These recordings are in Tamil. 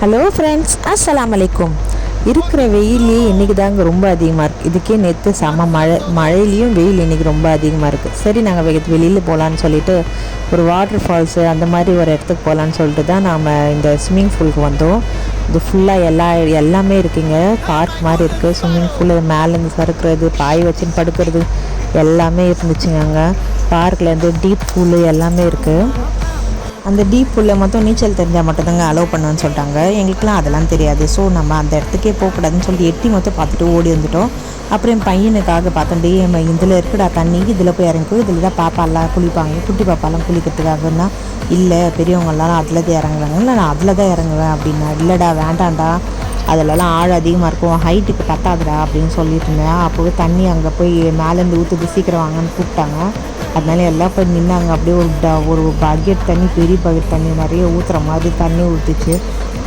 ஹலோ ஃப்ரெண்ட்ஸ், அஸ்ஸலாமு அலைக்கும். இருக்கிற வெயிலே இன்றைக்கி தாங்க ரொம்ப அதிகமாக இருக்குது. இதுக்கே நேற்று செம மழையிலையும் வெயில் இன்றைக்கி ரொம்ப அதிகமாக இருக்குது. சரி, நாங்கள் வெளியில் போகலான்னு சொல்லிட்டு ஒரு வாட்டர் ஃபால்ஸு அந்த மாதிரி ஒரு இடத்துக்கு போகலான்னு சொல்லிட்டு தான் நாம் இந்த ஸ்விம்மிங் பூலுக்கு வந்தோம். இது ஃபுல்லாக எல்லாமே இருக்குங்க. பார்க் மாதிரி இருக்குது. ஸ்விம்மிங் பூல் மேலேருந்து சறுக்கிறது, பாய் வச்சுன்னு படுக்கிறது எல்லாமே இருந்துச்சுங்க. அங்கே பார்க்லேருந்து டீப் பூலு எல்லாமே இருக்குது. அந்த டீப் பூலில் மட்டும் நீச்சல் தெரிஞ்சால் மட்டும்தாங்க அலோவ் பண்ணுவேன்னு சொல்லிட்டாங்க. எங்களுக்குலாம் அதெல்லாம் தெரியாது. ஸோ நம்ம அந்த இடத்துக்கே போகக்கூடாதுன்னு சொல்லி எட்டி மட்டும் பார்த்துட்டு ஓடி வந்துட்டோம். அப்புறம் என் பையனுக்காக பார்த்தோம், இதில் இருக்குடா தண்ணி, இதில் போய் இறங்கும், இதில் தான் பாப்பாலாம் குளிப்பாங்க, குட்டி பாப்பாலாம் குளிக்கிறதுக்காகன்னா இல்லை பெரியவங்களாம் அதில் தான் இறங்குவாங்க, இல்லை நான் அதில் தான் இறங்குவேன் அப்படின்னா, இல்லைடா வேண்டாம்டா அதிலலாம் ஆழம் அதிகமாக இருக்கும், ஹைட்டுக்கு பத்தாதுடா அப்படின்னு சொல்லிட்டு இருந்தேன். அப்போவே தண்ணி அங்கே போய் மேலேருந்து ஊற்றுது, சீக்கிரம் வாங்கன்னு கூப்பிட்டாங்க. அதனால எல்லாம் போய் நின்னாங்க. அப்படியே ஒரு பக்கெட் தண்ணி, பெரிய பக்கெட் தண்ணி நிறைய ஊற்றுற மாதிரி தண்ணி ஊற்றுச்சு.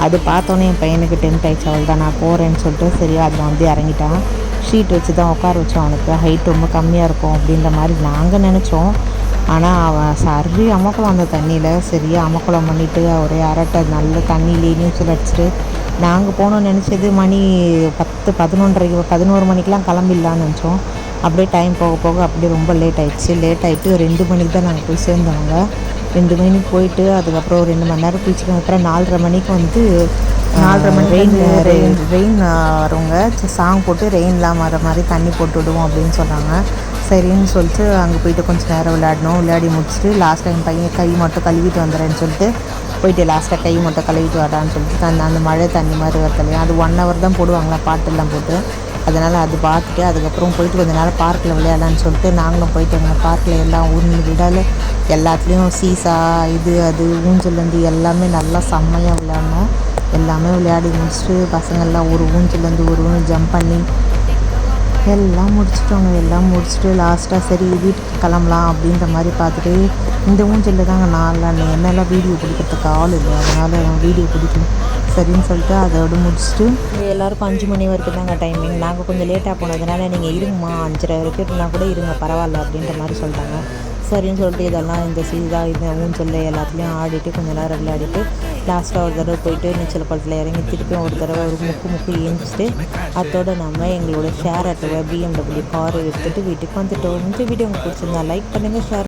அது பார்த்தோன்னே என் பையனுக்கு டெம்ட் ஆகிடுச்சு. அவள் தான் நான் போகிறேன்னு சொல்லிட்டு சரியா அதில் வந்து இறங்கிட்டான். ஷீட் வச்சு தான் உட்கார வச்சோம். அவனுக்கு ஹைட் ரொம்ப கம்மியாக இருக்கும் அப்படின்ற மாதிரி நாங்கள் நினச்சோம். ஆனால் அவன் சரி அமக்குளம் அந்த தண்ணியில் சரியாக அமக்குளம் பண்ணிவிட்டு ஒரே அரட்டை நல்ல தண்ணியிலே நீச்சல் அடிச்சுட்டு நாங்கள் போனோம்னு நினச்சது மணி 11 மணிக்கெலாம் கிளம்பிடலான்னு நினச்சோம். அப்படியே டைம் போக போக அப்படியே ரொம்ப லேட் ஆகிட்டு 2 மணிக்கு தான் நாங்கள் போய் சேர்ந்தவங்க. 2 மணிக்கு போயிட்டு அதுக்கப்புறம் 2 மணி நேரம் குளிச்சுக்கணும். அப்புறம் 4:30 மணிக்கு வந்து 4:30 மணி ரெயின் வரவங்க சாங் போட்டு ரெயின்லாம் வர மாதிரி தண்ணி போட்டு விடுவோம் அப்படின்னு சொன்னாங்க. சரின்னு சொல்லிட்டு அங்கே போயிட்டு கொஞ்சம் நேரம் விளையாடி முடிச்சுட்டு லாஸ்ட்டாக என் பையன் கை மட்டும் கழுவிட்டு வந்துடுறேன்னு சொல்லிட்டு போயிட்டு லாஸ்ட்டாக கை மட்டும் கழுவிட்டு வரான்னு சொல்லிட்டு அந்த மழை தண்ணி மாதிரி வரலையா, அது 1 hour தான் போடுவாங்களா பாட்டெல்லாம் போட்டு. அதனால் அது பார்த்துட்டு அதுக்கப்புறம் போயிட்டு கொஞ்ச நேரம் பார்க்கில் விளையாடலான்னு சொல்லிட்டு நாங்களும் போயிட்டு எங்கள் பார்க்கில் எல்லாம் விடால எல்லாத்துலேயும் சீசா இது அது ஊஞ்சல்லேருந்து எல்லாமே நல்லா செம்மையாக விளையாடணும். எல்லாமே விளையாடி முடிச்சுட்டு பசங்கள்லாம் ஒரு ஊஞ்சல்லேருந்து ஒரு ஊஞ்சல் ஜம்ப் பண்ணி எல்லாம் முடிச்சுட்டு லாஸ்ட்டாக சரி வீட்டுக்கு கிளம்பலாம் அப்படின்ற மாதிரி பார்த்துட்டு இந்த ஊஞ்சலில் தாங்க என்னெல்லாம் வீடியோ பிடிக்கிறதுக்கு ஆள் இல்லை, அதனால் வீடியோ பிடிக்கணும் சரின்னு சொல்லிட்டு அதோடு முடிச்சுட்டு எல்லாருக்கும் 5 மணி வரைக்கும் தாங்க டைமிங். நாங்கள் கொஞ்சம் லேட்டாக போனதுனால நீங்கள் இருங்கம்மா 5:30 வரைக்கும் இருந்தால் கூட இருங்க பரவாயில்ல அப்படின்ற மாதிரி சொல்லிட்டாங்க. சரின்னு சொல்லிட்டு இதெல்லாம் இந்த இந்த ஊஞ்சல் எல்லாத்துலேயும் ஆடிட்டு கொஞ்சம் நேரம் விளையாடிட்டு லாஸ்ட்டாக ஒரு தடவை போயிட்டு நீச்சல் குளத்தில் இறங்கி திருப்பியும் ஒரு தடவை ஒரு முக்கு ஏஞ்சிட்டு அதோடு நம்ம எங்களோட ஷேர் ஆட்டோவை BMW காரை எடுத்துகிட்டு வீட்டுக்கு வந்துட்டோம். இந்த வீடியோ உங்களுக்கு பிடிச்சிருந்தா லைக் பண்ணுங்கள், ஷேர்